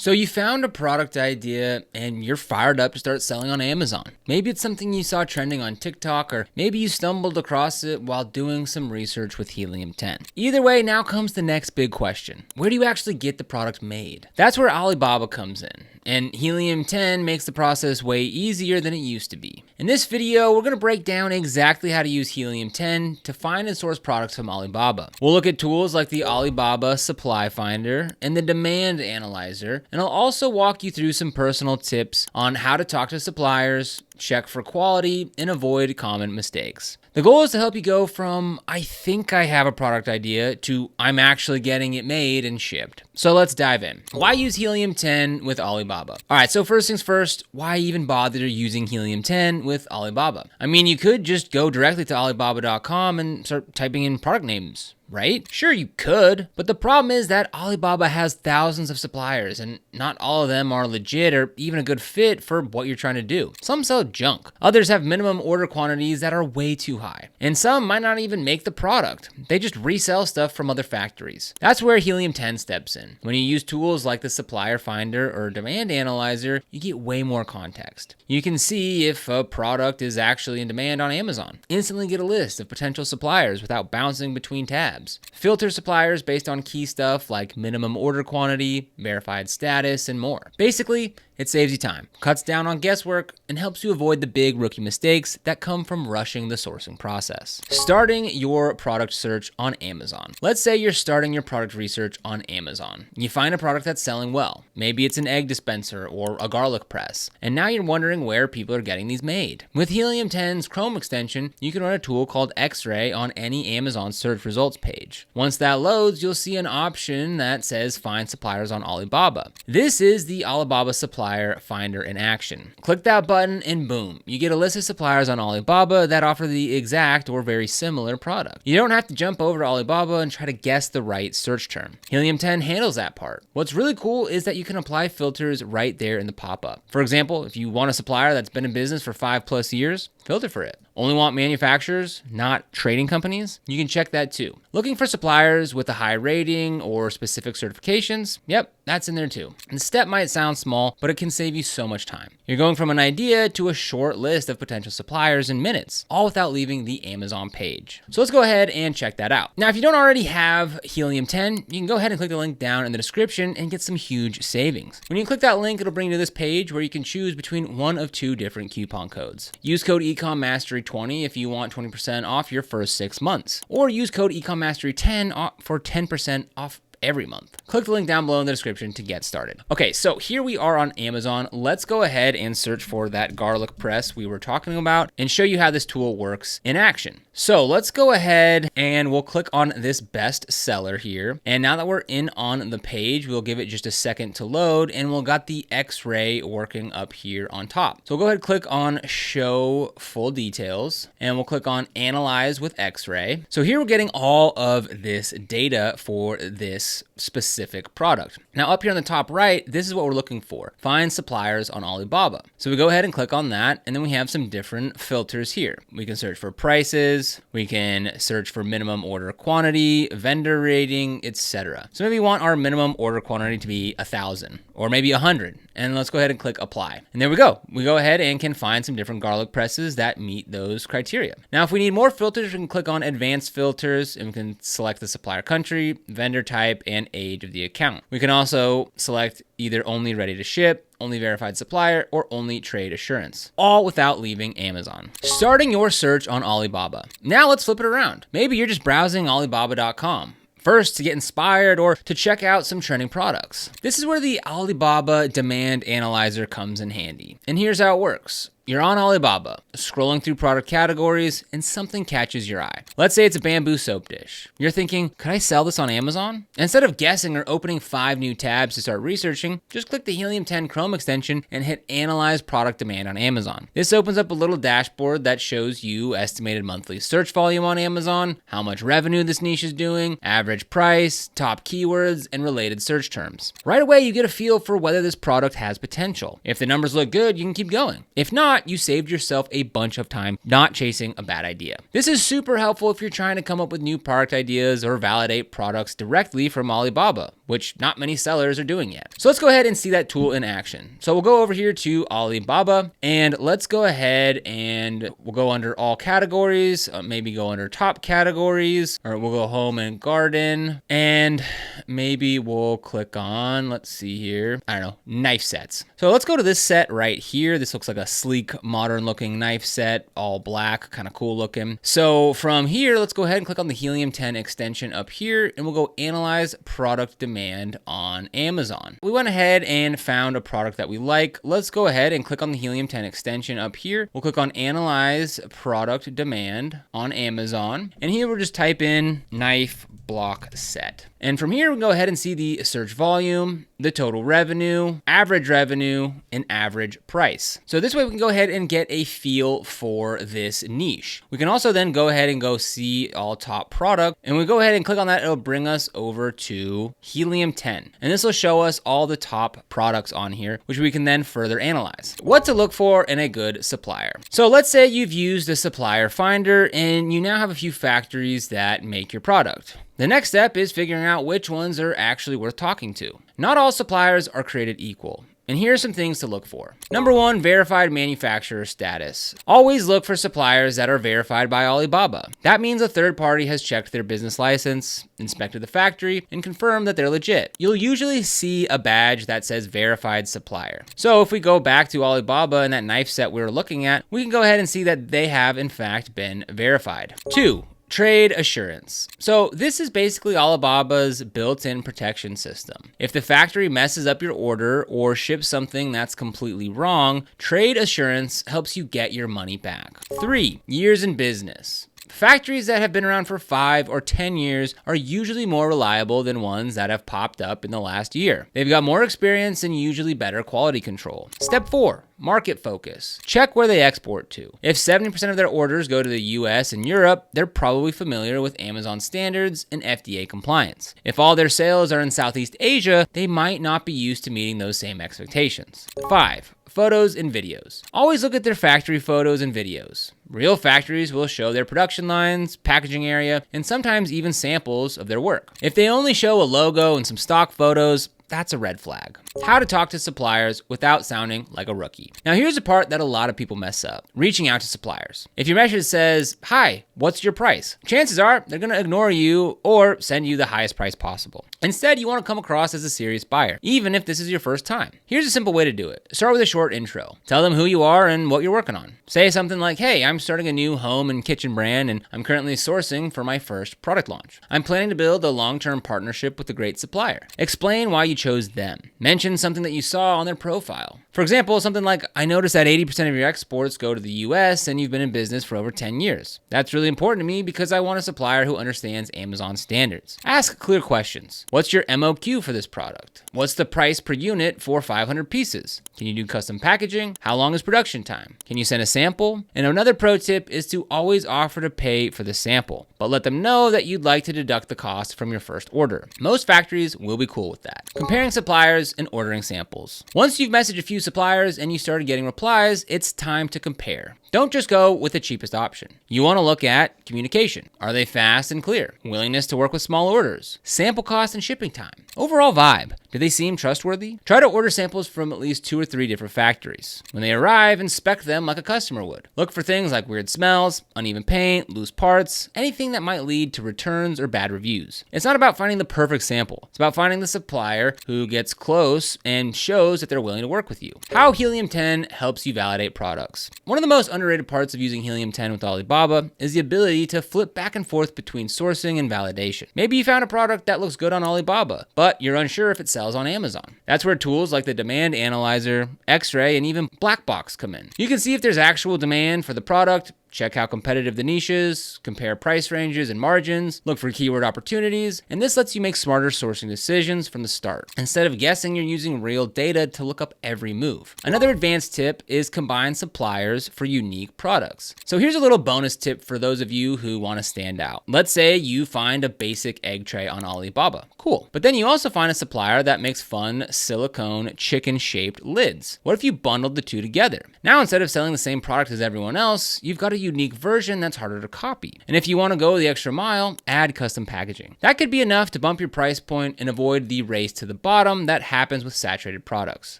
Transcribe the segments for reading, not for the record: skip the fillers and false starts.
So you found a product idea and you're fired up to start selling on Amazon. Maybe it's something you saw trending on TikTok, or maybe you stumbled across it while doing some research with Helium 10. Either way, now comes the next big question. Where do you actually get the product made? That's where Alibaba comes in. And Helium 10 makes the process way easier than it used to be. In this video, we're going to break down exactly how to use Helium 10 to find and source products from Alibaba. We'll look at tools like the Alibaba Supply Finder and the Demand Analyzer, and I'll also walk you through some personal tips on how to talk to suppliers, check for quality, and avoid common mistakes. The goal is to help you go from, I think I have a product idea, to I'm actually getting it made and shipped. So let's dive in. Why use Helium 10 with Alibaba? All right, so first things first, why even bother using Helium 10 with Alibaba? I mean, you could just go directly to Alibaba.com and start typing in product names, right? Sure, you could, but the problem is that Alibaba has thousands of suppliers and not all of them are legit or even a good fit for what you're trying to do. Some sell junk. Others have minimum order quantities that are way too high. And some might not even make the product. They just resell stuff from other factories. That's where Helium 10 steps in. When you use tools like the Supplier Finder or Demand Analyzer, you get way more context. You can see if a product is actually in demand on Amazon. Instantly get a list of potential suppliers without bouncing between tabs. Filter suppliers based on key stuff like minimum order quantity, verified status, and more. Basically, it saves you time, cuts down on guesswork, and helps you avoid the big rookie mistakes that come from rushing the sourcing process. Starting your product search on Amazon. Let's say you're starting your product research on Amazon. You find a product that's selling well. Maybe it's an egg dispenser or a garlic press. And now you're wondering where people are getting these made. With Helium 10's Chrome extension, you can run a tool called X-Ray on any Amazon search results page. Once that loads, you'll see an option that says Find Suppliers on Alibaba. This is the Alibaba Supplier Finder in action. Click that button and boom, you get a list of suppliers on Alibaba that offer the exact or very similar product. You don't have to jump over to Alibaba and try to guess the right search term. Helium 10 handles that part. What's really cool is that you can apply filters right there in the pop-up. For example, if you want a supplier that's been in business for 5+ years, filter for it. Only want manufacturers, not trading companies? You can check that too. Looking for suppliers with a high rating or specific certifications? Yep, that's in there too. The step might sound small, but it can save you so much time. You're going from an idea to a short list of potential suppliers in minutes, all without leaving the Amazon page. So let's go ahead and check that out. Now, if you don't already have Helium 10, you can go ahead and click the link down in the description and get some huge savings. When you click that link, it'll bring you to this page where you can choose between one of two different coupon codes. Use code EcomMastery20 if you want 20% off your first 6 months, or use code EcomMastery10 for 10% off every month. Click the link down below in the description to get started. Okay, so here we are on Amazon. Let's go ahead and search for that garlic press we were talking about and show you how this tool works in action. So let's go ahead and we'll click on this best seller here. And now that we're in on the page, we'll give it just a second to load and we'll got the X-ray working up here on top. So we'll go ahead and click on show full details and we'll click on analyze with X-ray. So here we're getting all of this data for this specific product. Now up here on the top right, this is what we're looking for. Find suppliers on Alibaba. So we go ahead and click on that and then we have some different filters here. We can search for prices, we can search for minimum order quantity, vendor rating, etc. So maybe we want our minimum order quantity to be 1,000 or maybe 100. And let's go ahead and click apply. And there we go. We go ahead and can find some different garlic presses that meet those criteria. Now, if we need more filters, we can click on advanced filters and we can select the supplier country, vendor type, and age of the account. We can also select either only ready to ship, only verified supplier, or only trade assurance, all without leaving Amazon. Starting your search on Alibaba. Now let's flip it around. Maybe you're just browsing Alibaba.com. First, to get inspired or to check out some trending products. This is where the Alibaba Demand Analyzer comes in handy. And here's how it works. You're on Alibaba, scrolling through product categories, and something catches your eye. Let's say it's a bamboo soap dish. You're thinking, could I sell this on Amazon? Instead of guessing or opening 5 new tabs to start researching, just click the Helium 10 Chrome extension and hit Analyze Product Demand on Amazon. This opens up a little dashboard that shows you estimated monthly search volume on Amazon, how much revenue this niche is doing, average price, top keywords, and related search terms. Right away, you get a feel for whether this product has potential. If the numbers look good, you can keep going. If not, not, you saved yourself a bunch of time not chasing a bad idea. This is super helpful if you're trying to come up with new product ideas or validate products directly from Alibaba, which not many sellers are doing yet. So let's go ahead and see that tool in action. So we'll go over here to Alibaba, and let's go ahead and we'll go under all categories, maybe go under top categories, or we'll go home and garden, and maybe we'll click on, let's see here, I don't know, knife sets. So let's go to this set right here. This looks like a sleek, modern looking knife set, all black, kind of cool looking. So from here, let's go ahead and click on the Helium 10 extension up here, and we'll go analyze product demand on Amazon. We went ahead and found a product that we like. Let's go ahead and click on the Helium 10 extension up here. We'll click on analyze product demand on Amazon. And here we'll just type in knife block set. And from here, we can go ahead and see the search volume, the total revenue, and average price. So this way we can go ahead and get a feel for this niche. We can also then go ahead and go see all top product, and we go ahead and click on that. It'll bring us over to Helium 10. And this will show us all the top products on here, which we can then further analyze. What to look for in a good supplier. So let's say you've used the supplier finder and you now have a few factories that make your product. The next step is figuring out which ones are actually worth talking to. Not all suppliers are created equal. And here are some things to look for. Number one, verified manufacturer status. Always look for suppliers that are verified by Alibaba. That means a third party has checked their business license, inspected the factory, and confirmed that they're legit. You'll usually see a badge that says verified supplier. So if we go back to Alibaba and that knife set we were looking at, we can go ahead and see that they have in fact been verified. Two, trade assurance. So this is basically Alibaba's built-in protection system. If the factory messes up your order or ships something that's completely wrong, trade assurance helps you get your money back. 3, years in business. Factories that have been around for 5 or 10 years are usually more reliable than ones that have popped up in the last year. They've got more experience and usually better quality control. Step 4, market focus. Check where they export to. If 70% of their orders go to the US and Europe, they're probably familiar with Amazon standards and FDA compliance. If all their sales are in Southeast Asia, they might not be used to meeting those same expectations. 5, photos and videos. Always look at their factory photos and videos. Real factories will show their production lines, packaging area, and sometimes even samples of their work. If they only show a logo and some stock photos, that's a red flag. How to talk to suppliers without sounding like a rookie. Now here's a part that a lot of people mess up, reaching out to suppliers. If your message says, "Hi, what's your price?" chances are they're gonna ignore you or send you the highest price possible. Instead, you wanna come across as a serious buyer, even if this is your first time. Here's a simple way to do it. Start with a short intro. Tell them who you are and what you're working on. Say something like, "Hey, I'm starting a new home and kitchen brand and I'm currently sourcing for my first product launch. I'm planning to build a long-term partnership with a great supplier." Explain why you chose them. Mention something that you saw on their profile. For example, something like, "I noticed that 80% of your exports go to the US and you've been in business for over 10 years. That's really important to me because I want a supplier who understands Amazon standards." Ask clear questions. What's your MOQ for this product? What's the price per unit for 500 pieces? Can you do custom packaging? How long is production time? Can you send a sample? And another pro tip is to always offer to pay for the sample, but let them know that you'd like to deduct the cost from your first order. Most factories will be cool with that. Comparing suppliers and ordering samples. Once you've messaged a few suppliers and you started getting replies, it's time to compare. Don't just go with the cheapest option. You want to look at communication. Are they fast and clear? Willingness to work with small orders. Sample cost and shipping time. Overall vibe. Do they seem trustworthy? Try to order samples from at least 2 or 3 different factories. When they arrive, inspect them like a customer would. Look for things like weird smells, uneven paint, loose parts, anything that might lead to returns or bad reviews. It's not about finding the perfect sample. It's about finding the supplier who gets close and shows that they're willing to work with you. How Helium 10 helps you validate products. One of the most underrated parts of using Helium 10 with Alibaba is the ability to flip back and forth between sourcing and validation. Maybe you found a product that looks good on Alibaba, but you're unsure if it sells on Amazon. That's where tools like the Demand Analyzer, X-Ray, and even Black Box come in. You can see if there's actual demand for the product, check how competitive the niche is, compare price ranges and margins, look for keyword opportunities, and this lets you make smarter sourcing decisions from the start. Instead of guessing, you're using real data to look up every move. Another advanced tip is combine suppliers for unique products. So here's a little bonus tip for those of you who want to stand out. Let's say you find a basic egg tray on Alibaba. Cool. But then you also find a supplier that makes fun silicone chicken-shaped lids. What if you bundled the two together? Now, instead of selling the same product as everyone else, you've got a unique version that's harder to copy. And if you want to go the extra mile, add custom packaging. That could be enough to bump your price point and avoid the race to the bottom that happens with saturated products.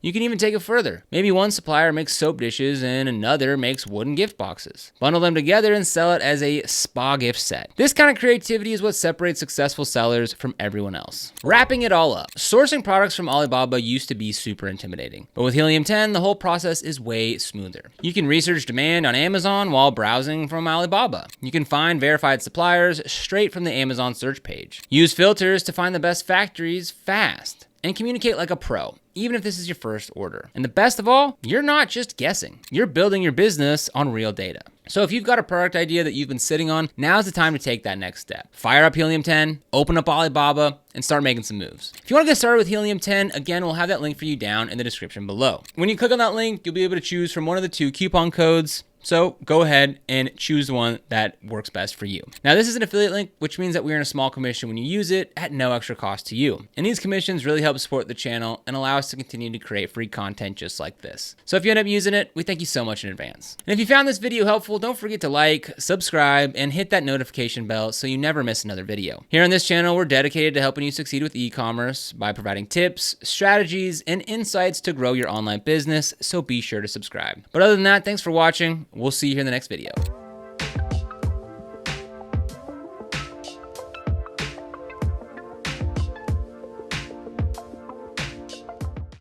You can even take it further. Maybe one supplier makes soap dishes and another makes wooden gift boxes. Bundle them together and sell it as a spa gift set. This kind of creativity is what separates successful sellers from everyone else. Wrapping it all up, sourcing products from Alibaba used to be super intimidating, but with Helium 10, the whole process is way smoother. You can research demand on Amazon while browsing from Alibaba. You can find verified suppliers straight from the Amazon search page. Use filters to find the best factories fast, and communicate like a pro, even if this is your first order. And the best of all, you're not just guessing. You're building your business on real data. So if you've got a product idea that you've been sitting on, now's the time to take that next step. Fire up Helium 10, open up Alibaba, and start making some moves. If you want to get started with Helium 10, again, we'll have that link for you down in the description below. When you click on that link, you'll be able to choose from one of the two coupon codes. So go ahead and choose the one that works best for you. Now, this is an affiliate link, which means that we earn a small commission when you use it at no extra cost to you. And these commissions really help support the channel and allow us to continue to create free content just like this. So if you end up using it, we thank you so much in advance. And if you found this video helpful, don't forget to like, subscribe, and hit that notification bell so you never miss another video. Here on this channel, we're dedicated to helping you succeed with e-commerce by providing tips, strategies, and insights to grow your online business, so be sure to subscribe. But other than that, thanks for watching. We'll see you here in the next video.